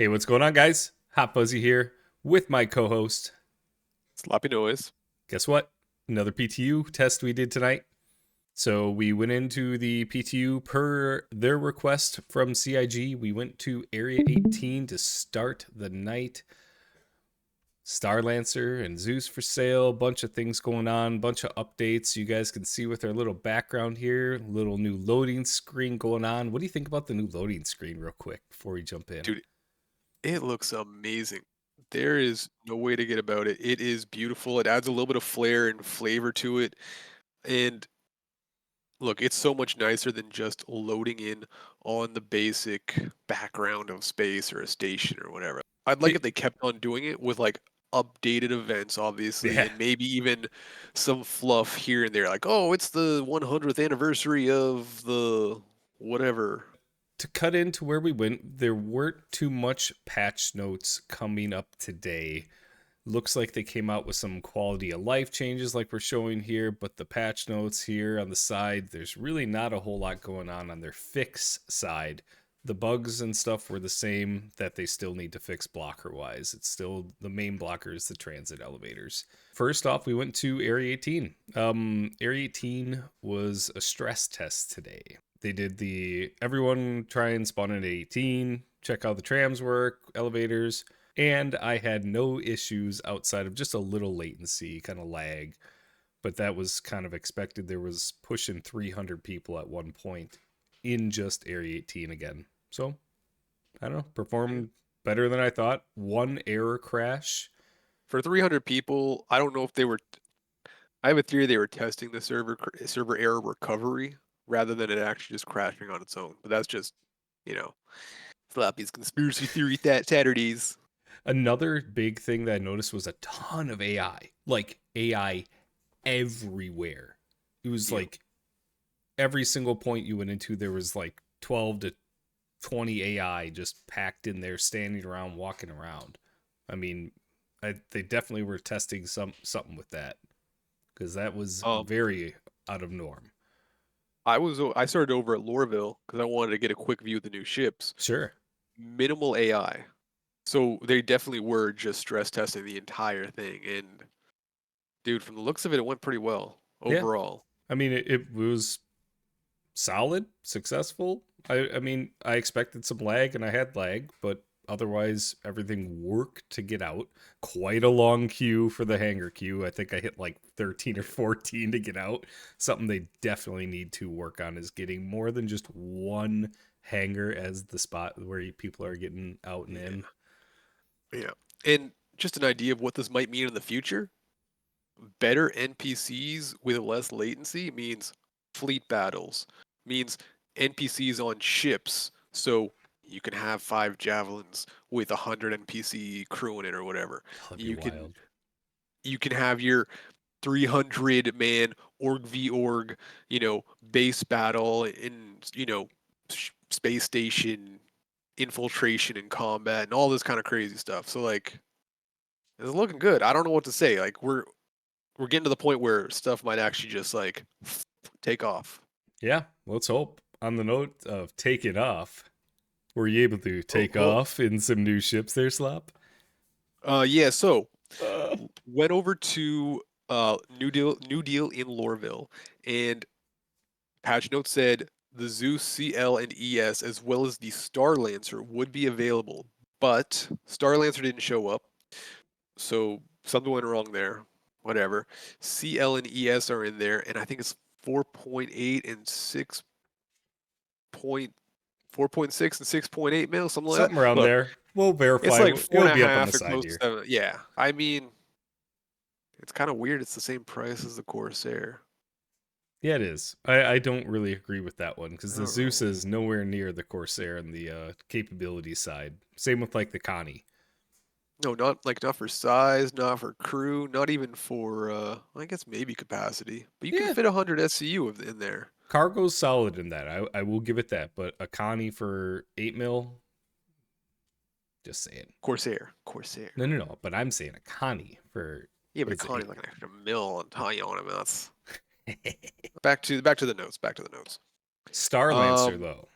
Hey, what's going on, guys? Hot Fuzzy here with my co-host. Sloppy noise. Guess what? Another PTU test we did tonight. So we went into the PTU per their request from CIG. We went to Area 18 to start the night. Starlancer and Zeus for sale. Bunch of things going on. Bunch of updates. You guys can see with our little background here. Little new loading screen going on. What do you think about the new loading screen, real quick, before we jump in? Dude, it looks amazing. There is no way to get about it. It is beautiful. It adds a little bit of flair and flavor to it. And look, it's so much nicer than just loading in on the basic background of space or a station or whatever. I'd like It, if they kept on doing it with like updated events, obviously, yeah. and maybe even some fluff here and there. Like, oh, it's the 100th anniversary of the whatever. To cut into where we went, there weren't too much patch notes coming up today. Looks like they came out with some quality of life changes, like we're showing here, but the patch notes here on the side, there's really not a whole lot going on their fix side. The bugs and stuff were the same that they still need to fix blocker wise. It's still the main blocker is the transit elevators. First off, we went to Area 18. Area 18 was a stress test today. They did the everyone try and spawn in at 18, check how the trams work, elevators, and I had no issues outside of just a little latency, kind of lag. But that was kind of expected. There was pushing 300 people at one point in just Area 18 again. So, I don't know, Yeah. performed better than I thought. One error crash. For 300 people, I don't know if they were. I have a theory they were testing the server error recovery rather than it actually just crashing on its own. But that's just, you know, Floppy's conspiracy theory that Saturdays. Another big thing that I noticed was a ton of AI. Like AI everywhere. It was Yep. like every single point you went into, there was like 12 to 20 AI just packed in there, standing around, walking around. I mean, they definitely were testing something with that because that was Um, very out of norm. I started over at Lorville because I wanted to get a quick view of the new ships. Sure. Minimal AI, so they definitely were just stress testing the entire thing. And dude, from the looks of it, it went pretty well Yeah. overall. I mean, it was solid, successful. I mean, I expected some lag and I had lag, but otherwise everything worked to get out. Quite a long queue for the hangar queue. I think I hit like 13 or 14 to get out. Something they definitely need to work on is getting more than just one hangar as the spot where people are getting out and Yeah, in. yeah. And just an idea of what this might mean in the future. Better NPCs with less latency means fleet battles, means NPCs on ships. So you can have 5 javelins with 100 NPC crew in it or whatever. That'd be You can wild. you can have your 300 man org v org, base battle in, space station infiltration and combat and all this kind of crazy stuff. So like it's looking good. I don't know what to say. Like we're getting to the point where stuff might actually just like take off. Yeah, let's hope. On the note of taking off, were you able to Oh, take oh. off in some new ships there, Slop? Yeah. So Uh, went over to New Deal in Lorville, and patch note said the Zeus CL and ES as well as the Starlancer would be available, but Starlancer didn't show up, so something went wrong there. Whatever. CL and ES are in there, and I think it's 4.8 and 4.6 and 6.8 mil, something like that. Something around Look, there. We'll it's verify. like four It'll and a be up on the half or side close to here. 7. Yeah, I mean, it's kind of weird. It's the same price as the Corsair. Yeah, it is. I don't really agree with that one because I the don't Zeus know. is nowhere near the Corsair and the capability side. Same with like the Connie. No, not for size, not for crew, not even for I guess maybe capacity. But you can Yeah, fit 100 SCU in there. cargo's solid in that. I will give it that. But a Connie for 8 mil, just saying. Corsair, Corsair. No. But I'm saying a Connie for Yeah, but what a is it? Connie's like an extra mil on tie on him. That's 8? back to the notes. Back to the notes. Starlancer Um, though.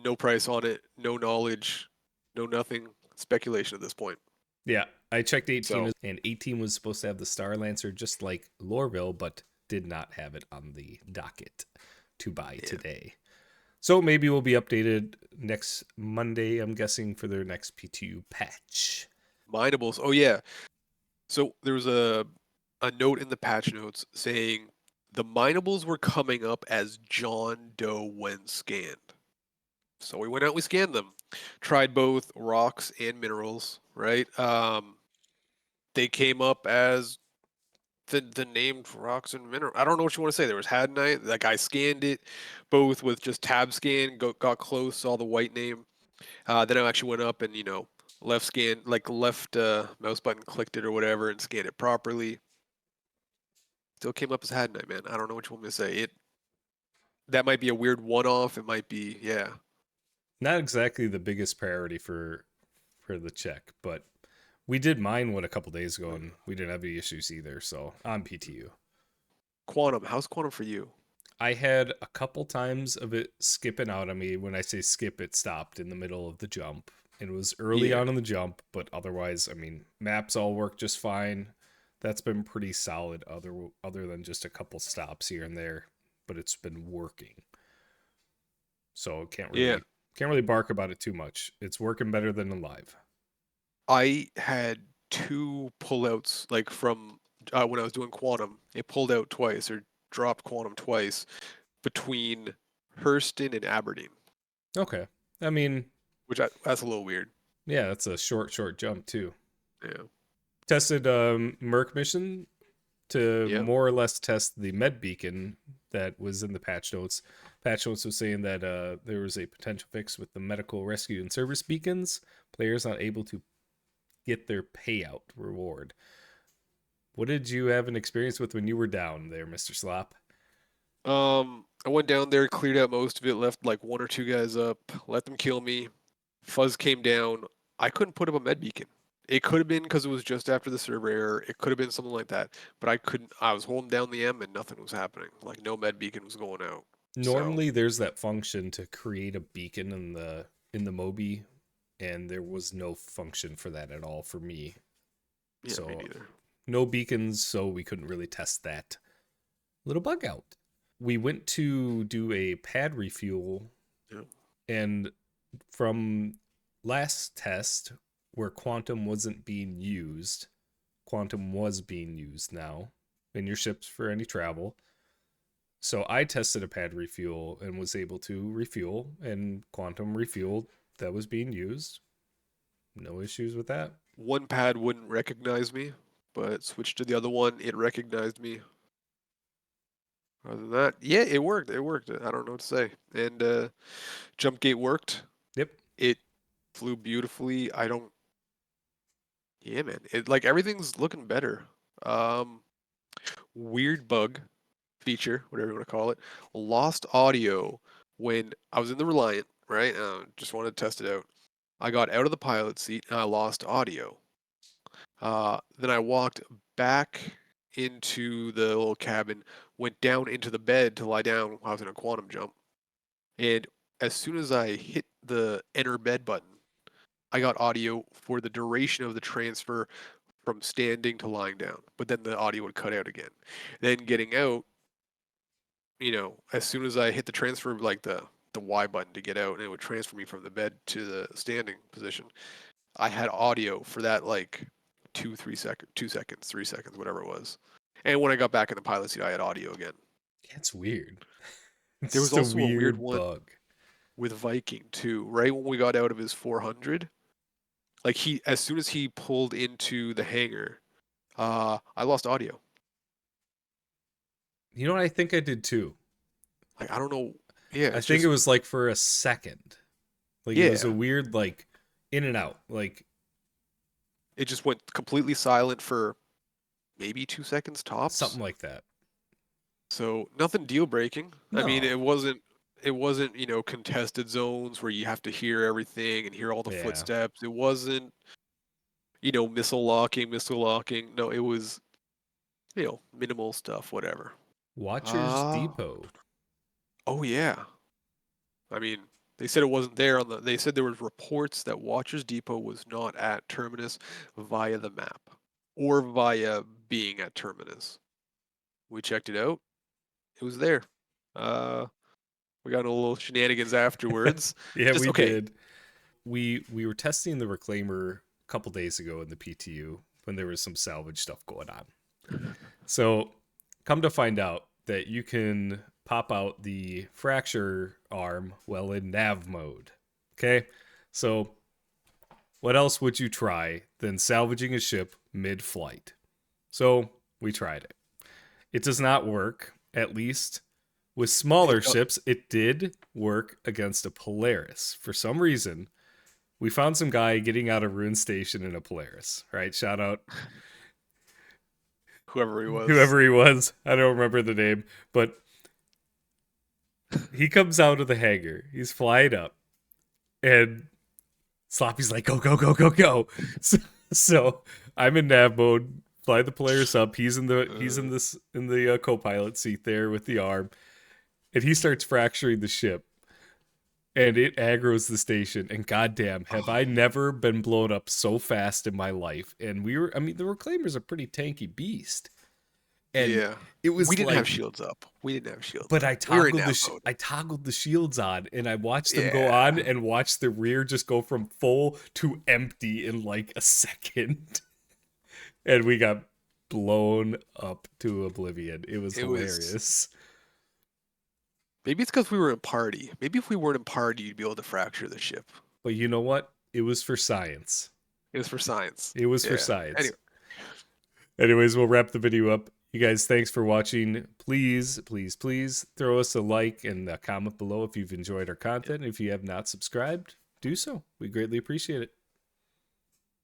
No price on it, no knowledge, no nothing. Speculation at this point. Yeah, I checked 18, So and 18 was supposed to have the Starlancer just like Lorville, but did not have it on the docket to buy yeah, today. So maybe we'll be updated next Monday, I'm guessing, for their next PTU patch. minables. Oh yeah. So there was a note in the patch notes saying the minables were coming up as John Doe when scanned. So we went out, we scanned them, tried both rocks and minerals, right? They came up as the named rocks and mineral. I don't know what you want to say. There was Hadanite. That guy scanned it, both with just tab scan, got close, saw the white name. Then I actually went up and left scan, like left mouse button, clicked it or whatever, and scanned it properly. Still came up as Hadanite, man. I don't know what you want me to say. It that might be a weird one-off. It might be, yeah. Not exactly the biggest priority for the check, but we did mine one a couple days ago and we didn't have any issues either. So on PTU, Quantum. How's quantum for you? I had a couple times of it skipping out on me. When I say skip, it stopped in the middle of the jump. It was early Yeah, on in the jump, but otherwise, I mean, maps all work just fine. That's been pretty solid, other than just a couple stops here and there, but it's been working. So yeah. can't really bark about it too much. It's working better than in live. I had two pullouts like from when I was doing quantum. It pulled out twice or dropped quantum twice between Hurston and Aberdeen, Okay. I mean, that's a little weird. yeah, that's a short jump too. Yeah. Tested Merc mission to Yep. more or less test the med beacon that was in the patch notes. Patch notes was saying that there was a potential fix with the medical rescue and service beacons. Players not able to get their payout reward. What did you have an experience with when you were down there, Mr. Slop? I went down there, cleared out most of it, left like one or two guys up, let them kill me. Fuzz came down. I couldn't put up a med beacon. It could have been because it was just after the server error. It could have been something like that. But I couldn't. I was holding down the M and nothing was happening. Like no med beacon was going out. So Normally there's that function to create a beacon in the Mobi, and there was no function for that at all for me. yeah, me So neither. no beacons, so we couldn't really test that little bug out. We went to do a pad refuel, Yeah. and from last test where quantum wasn't being used, quantum was being used now in your ships for any travel. So I tested a pad refuel and was able to refuel, and quantum refueled that was being used. No issues with that. One pad wouldn't recognize me, but switched to the other one. It recognized me. Other than that, yeah, it worked. It worked. I don't know what to say. And jump gate worked. Yep. It flew beautifully. I don't. Yeah, man. It like everything's looking better. Um, weird bug feature, whatever you want to call it. Lost audio when I was in the Reliant, right? Just wanted to test it out. I got out of the pilot seat and I lost audio. Then I walked back into the little cabin, went down into the bed to lie down while I was in a quantum jump. And as soon as I hit the enter bed button, I got audio for the duration of the transfer from standing to lying down. But then the audio would cut out again. Then getting out, as soon as I hit the transfer, like the Y button to get out, and it would transfer me from the bed to the standing position. I had audio for that like 2 3 seconds, 2 seconds, 3 seconds, whatever it was. And when I got back in the pilot seat, I had audio again. It's weird. It's There was just a also a weird weird one bug. with Viking too. Right when we got out of his 400, like as soon as he pulled into the hangar, I lost audio. You know what I think I did too? Like I don't know. Yeah, I it's think it just was like for a second. Like it was a yeah. weird like in and out. Like It just went completely silent for maybe 2 seconds tops. something like that. So nothing deal breaking. I mean, No. it wasn't, contested zones where you have to hear everything and hear all the Yeah. footsteps. It wasn't, missile locking. No, it was, minimal stuff, whatever. Watcher's Ah, Depot. oh yeah. I mean, They said it wasn't there on the. They said there was reports that Watchers Depot was not at Terminus via the map or via being at Terminus. We checked it out. It was there. Uh, we got a little shenanigans afterwards. Yeah, Just we okay. did. We were testing the reclaimer a couple days ago in the PTU when there was some salvage stuff going on. So, come to find out that you can pop out the fracture arm well in nav mode. Okay? So, what else would you try than salvaging a ship mid-flight? So, we tried it. It does not work, at least with smaller It, ships. It did work against a Polaris. For some reason, we found some guy getting out of Rune Station in a Polaris, right? Shout out whoever he was. whoever he was. I don't remember the name, but he comes out of the hangar. He's flying up, and Sloppy's like, "Go, go, go, go, go!" So I'm in nav mode. Fly the Polaris up. He's in the co-pilot seat there with the arm, and he starts fracturing the ship, and it aggroes the station. And goddamn, have I never been blown up so fast in my life? And I mean, the Reclaimer's a pretty tanky beast, and Yeah. it We was didn't have like, shields up. We didn't have shields but up. We were in nav mode. I toggled the shields on, and I watched them go Yeah. on, and watched the rear just go from full to empty in like a second, and we got blown up to oblivion. It was It was. hilarious. Maybe it's because we were in party. Maybe if we weren't in party, you'd be able to fracture the ship. But you know what? It was for science. It was for science. It was for Yeah. science. Anyway, Anyways, we'll wrap the video up. You guys, thanks for watching. Please, please, please throw us a like and a comment below if you've enjoyed our content. If you have not subscribed, do so. We greatly appreciate it.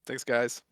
thanks, guys.